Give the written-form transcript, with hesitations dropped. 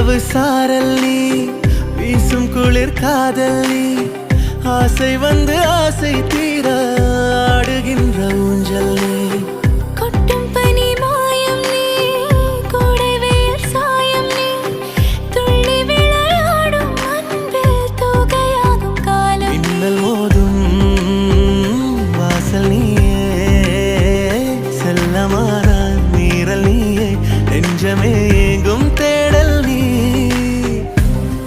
இரவு சாரல் நீ வீசும் குளிர் காதல் நீ ஆசை வந்து ஆசை தீர